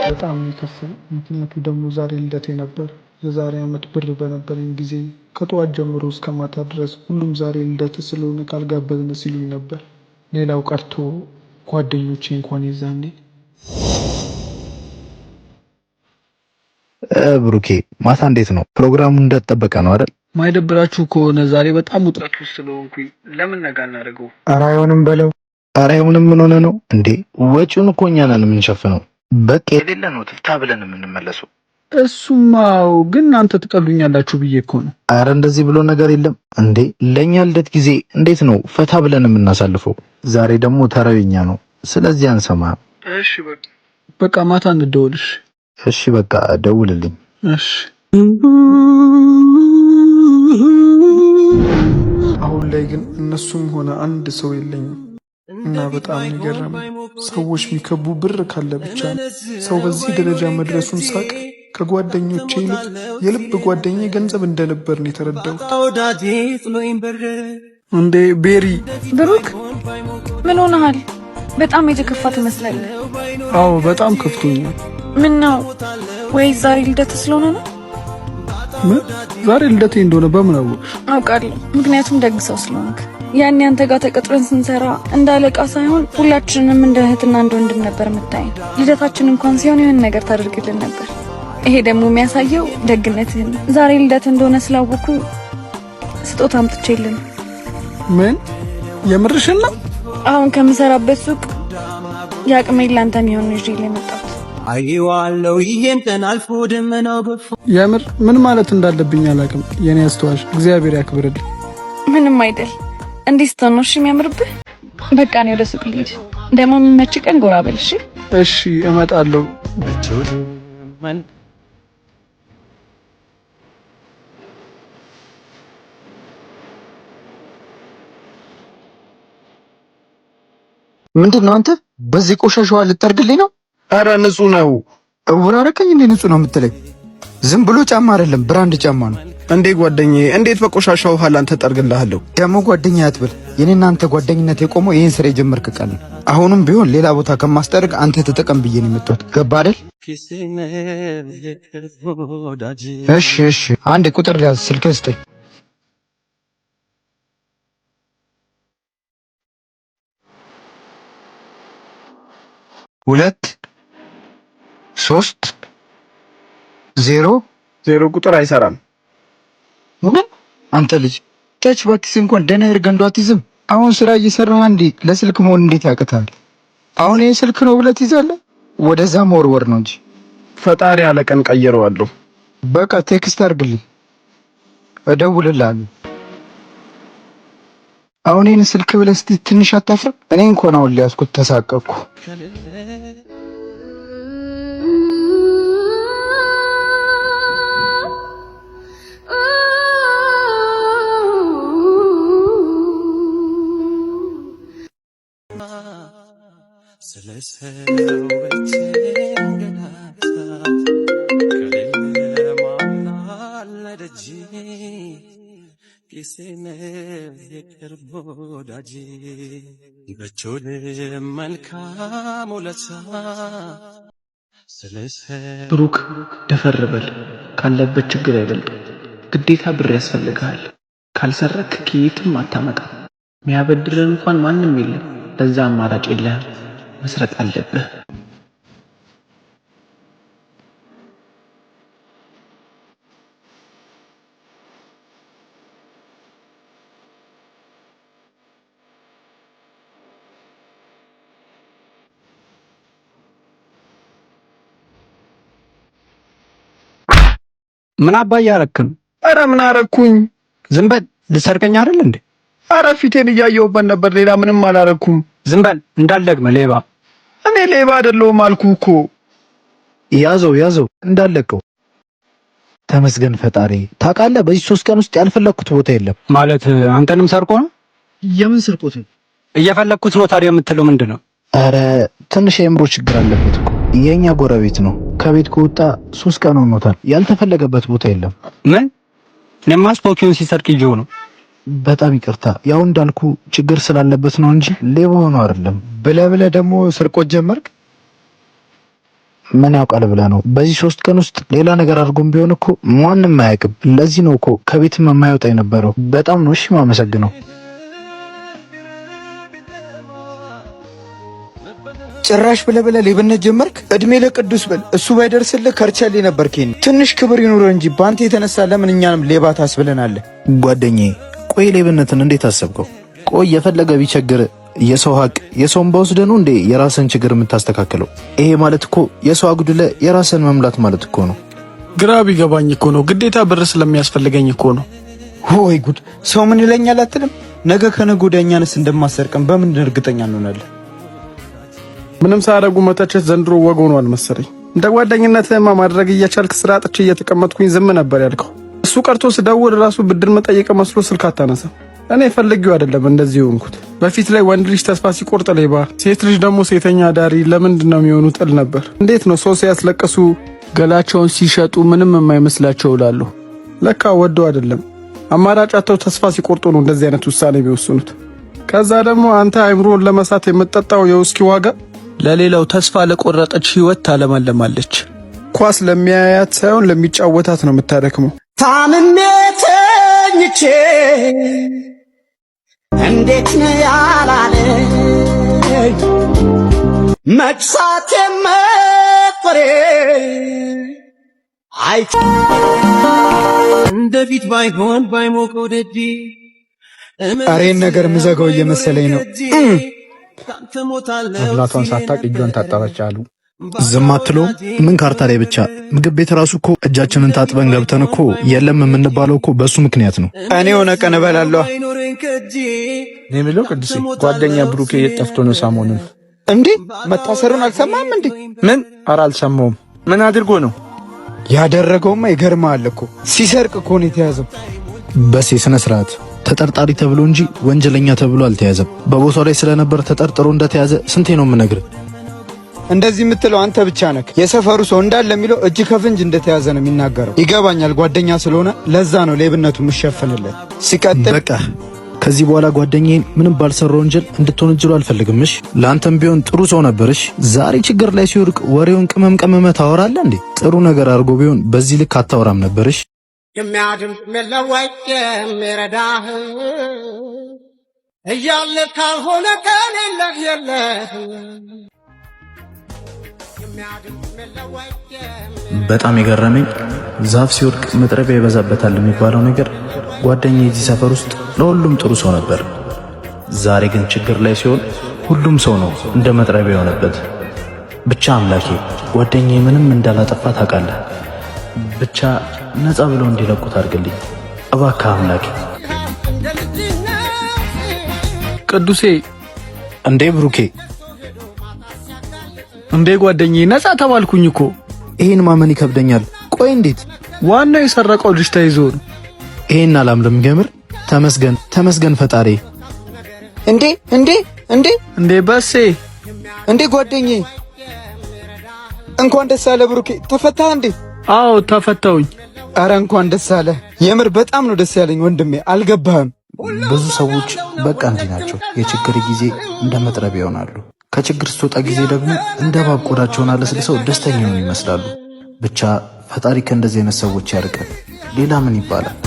በጣም የከፋኝ ምክንያቱ ደግሞ ዛሬ ልደቴ ነበር። የዛሬ ዓመት ብር በነበረኝ ጊዜ ከጠዋት ጀምሮ እስከ ማታ ድረስ ሁሉም ዛሬ ልደት ስለሆነ ካልጋበዝን ሲሉኝ ነበር። ሌላው ቀርቶ ጓደኞቼ እንኳን የዛኔ ብሩኬ ማታ እንዴት ነው ፕሮግራሙ? እንደተጠበቀ ነው አይደል? ማይደብራችሁ ከሆነ ዛሬ በጣም ውጥረት ውስጥ ስለሆንኩኝ ለምን ነገ አናደርገው? ኧረ አይሆንም በለው። ኧረ አይሆንም ምን ሆነ ነው እንዴ? ወጪውን እኮ እኛ ነን የምንሸፍነው። በቃ የሌለ ነው ትፍታ ብለን የምንመለሰው። እሱማው ግን እናንተ ትቀሉኛላችሁ ብዬ እኮ ነው። ኧረ እንደዚህ ብሎ ነገር የለም እንዴ። ለኛ ልደት ጊዜ እንዴት ነው ፈታ ብለን የምናሳልፈው? ዛሬ ደግሞ ተረኛ ነው። ስለዚህ አንሰማ። እሺ በቃ ማታ እንደውልሽ። እሺ በቃ ደውልልኝ። እሺ አሁን ላይ ግን እነሱም ሆነ አንድ ሰው የለኝም እና በጣም ይገርማል። ሰዎች የሚከቡ ብር ካለ ብቻ ነው። ሰው በዚህ ደረጃ መድረሱን ሳቅ ከጓደኞቼ ይልቅ የልብ ጓደኛዬ ገንዘብ እንደነበር ነው የተረዳሁት። እንዴ ቤሪ! ብሩክ ምን ሆነሃል? በጣም የተከፋ ትመስላለህ። አዎ በጣም ከፍቶኛል። ምን ነው? ወይ ዛሬ ልደት ስለሆነ ነው? ምን? ዛሬ ልደቴ እንደሆነ በምን አወቅሽ? አውቃለሁ፣ ምክንያቱም ደግ ሰው ስለሆንክ። ያኔ አንተ ጋር ተቀጥረን ስንሰራ እንደ አለቃ ሳይሆን ሁላችንንም እንደ እህትና እንደ ወንድም ነበር የምታየን። ልደታችን እንኳን ሲሆን የሆነ ነገር ታደርግልን ነበር። ይሄ ደግሞ የሚያሳየው ደግነትህን። ዛሬ ልደት እንደሆነ ስላወኩ ስጦታ አምጥቼልን። ምን? የምርሽን ነው? አሁን ከምሰራበት ሱቅ የአቅሜን ላንተ የሚሆን ይዤ የመጣሁት። አይዋለው ይሄን ቀን አልፎ ደመናው ገፎ። የምር ምን ማለት እንዳለብኝ አላውቅም። የኔ አስተዋሽ እግዚአብሔር ያክብርልኝ። ምንም አይደል። እንዴት ስትሆን ነው የሚያምርብህ? በቃ ነው ወደ ሱቅ ልሂድ። ደግሞ የሚመች ቀን ጎራ በል። እሺ እሺ እመጣለሁ። ምንድነው አንተ በዚህ ቆሻሻዋ ልጠርግልኝ ነው? ኧረ ንጹህ ነው። እውራረከኝ እንዴ ንጹህ ነው የምትለኝ? ዝም ብሎ ጫማ አይደለም ብራንድ ጫማ ነው። እንዴ ጓደኛዬ እንዴት በቆሻሻው ውሃ ላንተ ጠርግልሃለሁ? ደግሞ ጓደኛዬ አትበል። የኔና አንተ ጓደኝነት የቆመው ይሄን ስራ የጀመርክ ቀን ነው። አሁንም ቢሆን ሌላ ቦታ ከማስጠርግ አንተ ተጠቀም ብዬ ነው የመጣሁት። ገባ አይደል? እሺ አንድ ቁጥር ያዝ፣ ስልክ ስጠኝ። 2 3 0 ቁጥር አይሰራም። ምን አንተ ልጅ ታች ባክስ እንኳን ደህና እርገንዶ አትይዝም። አሁን ስራ እየሰራህ እንዴ ለስልክ መሆን እንዴት ያቅታል? አሁን ይሄ ስልክ ነው ብለህ ትይዛለህ? ወደዛ መወርወር ነው እንጂ ፈጣሪ አለቀን ቀይረዋለሁ። በቃ ቴክስት አድርግልኝ እደውልልሃለሁ። አሁን ይሄን ስልክ ብለህ እስቲ ትንሽ አታፍርም? እኔ እንኳን አሁን ሊያስኩት ተሳቀቅኩ። ብሩክ ደፈር በል። ካለበት ችግር አይበልጥም። ግዴታ ብር ያስፈልግሃል። ካልሰረክ ከየትም አታመጣም። የሚያበድርህ እንኳን ማንም የለም። ለዛ አማራጭ የለህም። መስረቅ አለብህ። ምን አባዬ አረክም? ኧረ ምን አረኩኝ? ዝም በል። ልሰርቀኝ አይደል እንዴ? ኧረ ፊቴን እያየሁበት ነበር። ሌላ ምንም አላረኩም። ዝም በል እንዳልደግም ሌባ። እኔ ሌባ አይደለሁም አልኩህ እኮ። ያዘው እንዳለቀው። ተመስገን ፈጣሪ። ታውቃለህ በዚህ 3 ቀን ውስጥ ያልፈለኩት ቦታ የለም። ማለት አንተንም ሰርቆ ነው? የምን ስርቆት ነው? እየፈለኩት ነው። ታዲያ የምትለው ምንድነው? ኧረ ትንሽ የአእምሮ ችግር አለበት እኮ። የኛ ጎረቤት ነው። ከቤት ከወጣ 3 ቀን ሆኖታል። ያልተፈለገበት ቦታ የለም። ምን? እኔማ ስፖኪውን ሲሰርቅ ይዤው ነው። በጣም ይቅርታ። ያው እንዳልኩ ችግር ስላለበት ነው እንጂ ሌባ ሆኖ አይደለም። ብለህ ደግሞ ስርቆት ጀመርክ? ምን ያውቃል ብለህ ነው? በዚህ 3 ቀን ውስጥ ሌላ ነገር አድርጎም ቢሆን እኮ ማንም አያውቅም። ለዚህ ነው እኮ ከቤትም የማይወጣ የነበረው። በጣም ነው እሺ የማመሰግነው። ጭራሽ ብለህ ሌብነት ጀመርክ? እድሜ ለቅዱስ በል። እሱ ባይደርስልህ ከርቸሌ ነበርክ። ትንሽ ክብር ይኑር እንጂ በአንተ የተነሳ ለምን እኛንም ሌባ ታስብለናለህ? ጓደኛዬ ቆይ ሌብነትን እንዴት አሰብከው? ቆይ የፈለገ ቢቸግር የሰው ሀቅ የሰውን በወስደ ነው እንዴ የራስን ችግር የምታስተካክለው? ይሄ ማለት እኮ የሰው አጉድለ የራስን መምላት ማለት እኮ ነው። ግራ ቢገባኝ እኮ ነው። ግዴታ ብር ስለሚያስፈልገኝ እኮ ነው። ወይ ጉድ! ሰው ምን ይለኛል አትልም? ነገ ከነገ ወዲያ እኛንስ እንደማሰርቀን በምን እርግጠኛ እንሆናለን? ምንም ሳያደርጉ መተቸት ዘንድሮ ወግ ሆኗል መሰለኝ። እንደ ጓደኝነትህማ ማድረግ እየቻልክ ስራ አጥቼ እየተቀመጥኩኝ ዝም ነበር ያልከው። እሱ ቀርቶ ስደውል ራሱ ብድር መጠየቅ መስሎ ስልክ አታነሳም። እኔ ፈልጌው አይደለም እንደዚህ ሆንኩት። በፊት ላይ ወንድ ልጅ ተስፋ ሲቆርጥ ሌባ፣ ሴት ልጅ ደግሞ ሴተኛ ዳሪ ለምንድን ነው የሚሆኑት እል ነበር። እንዴት ነው ሰው ሲያስለቅሱ ገላቸውን ሲሸጡ ምንም የማይመስላቸው እላለሁ። ለካ ወደው አይደለም አማራጫቸው ተስፋ ሲቆርጡ ነው እንደዚህ አይነት ውሳኔ የሚወስኑት። ከዛ ደግሞ አንተ አይምሮን ለመሳት የምትጠጣው የውስኪ ዋጋ ለሌላው ተስፋ ለቆረጠች ህይወት ታለማለማለች። ኳስ ለሚያያት ሳይሆን ለሚጫወታት ነው የምታደክመው። ታምሜ ተኝቼ እንዴት ነው ያላለኝ መክሳቴ መፈሬ አይ እንደፊት ባይሆን ባይሞቀው ደጅ አሬን ነገር ምዘጋው እየመሰለኝ ነው። አብላቷን ሳታቅ እጇን ታጠበች አሉ። ዝም አትለውም? ምን ካርታ ላይ ብቻ ምግብ ቤት ራሱ እኮ እጃችንን ታጥበን ገብተን እኮ የለም የምንባለው እኮ በሱ ምክንያት ነው። እኔ ሆነ ቀን እበላለሁ። እኔ የምለው ቅዱሴ ጓደኛ ብሩኬ የት ጠፍቶ ነው ሰሞኑን? እንዴ መታሰሩን አልሰማም እንዴ? ምን? ኧረ አልሰማውም። ምን አድርጎ ነው ያደረገውማ? ይገርማል እኮ ሲሰርቅ እኮ ነው የተያዘው። በስ የሥነ ስርዓት ተጠርጣሪ ተብሎ እንጂ ወንጀለኛ ተብሎ አልተያዘም። በቦታው ላይ ስለነበር ተጠርጥሮ እንደተያዘ ስንቴ ነው የምነግርህ? እንደዚህ የምትለው አንተ ብቻ ነህ። የሰፈሩ ሰው እንዳለ የሚለው እጅ ከፍንጅ እንደተያዘ ነው የሚናገረው። ይገባኛል፣ ጓደኛ ስለሆነ ለዛ ነው ሌብነቱ የምሸፍንለት። ሲቀጥል በቃ ከዚህ በኋላ ጓደኛዬን ምንም ባልሰራው ወንጀል እንድትወነጅሉ አልፈልግምሽ። ለአንተም ቢሆን ጥሩ ሰው ነበርሽ። ዛሬ ችግር ላይ ሲወድቅ ወሬውን ቅመም ቀመመ ታወራለህ እንዴ? ጥሩ ነገር አድርጎ ቢሆን በዚህ ልክ አታወራም ነበርሽ። የሚያድም መለወጥ የሚረዳህ እያለ ካልሆነ ከሌለህ የለህ። በጣም የገረመኝ ዛፍ ሲወድቅ መጥረቢያ ይበዛበታል የሚባለው ነገር ጓደኛዬ እዚህ ሰፈር ውስጥ ለሁሉም ጥሩ ሰው ነበር። ዛሬ ግን ችግር ላይ ሲሆን ሁሉም ሰው ነው እንደ መጥረቢያ የሆነበት። ብቻ አምላኬ ጓደኛዬ ምንም እንዳላጠፋ ታውቃለህ። ብቻ ነፃ ብለው እንዲለቁት አድርግልኝ እባክህ አምላኬ። ቅዱሴ እንዴ ብሩኬ፣ እንዴ ጓደኛዬ ነፃ ተባልኩኝ እኮ። ይሄን ማመን ይከብደኛል። ቆይ እንዴት? ዋናው የሰረቀው ልጅ ተይዞ ነው። ይሄን አላምንም ገምር። ተመስገን ተመስገን ፈጣሪ። እንዴ እንዴ እንዴ እንዴ በሴ እንዴ ጓደኛዬ እንኳን ደስ አለ ብሩኬ። ተፈታህ እንዴ? አዎ ተፈታውኝ። አረ እንኳን ደስ አለ። የምር በጣም ነው ደስ ያለኝ ወንድሜ። አልገባህም? ብዙ ሰዎች በቃ እንዲህ ናቸው። የችግር ጊዜ እንደ መጥረቢያ ይሆናሉ። ከችግር ስትወጣ ጊዜ ደግሞ እንደ እባብ ቆዳቸውን አለስልሰው ደስተኛ ይመስላሉ። ብቻ ፈጣሪ ከእንደዚህ አይነት ሰዎች ያርቀን። ሌላ ምን ይባላል?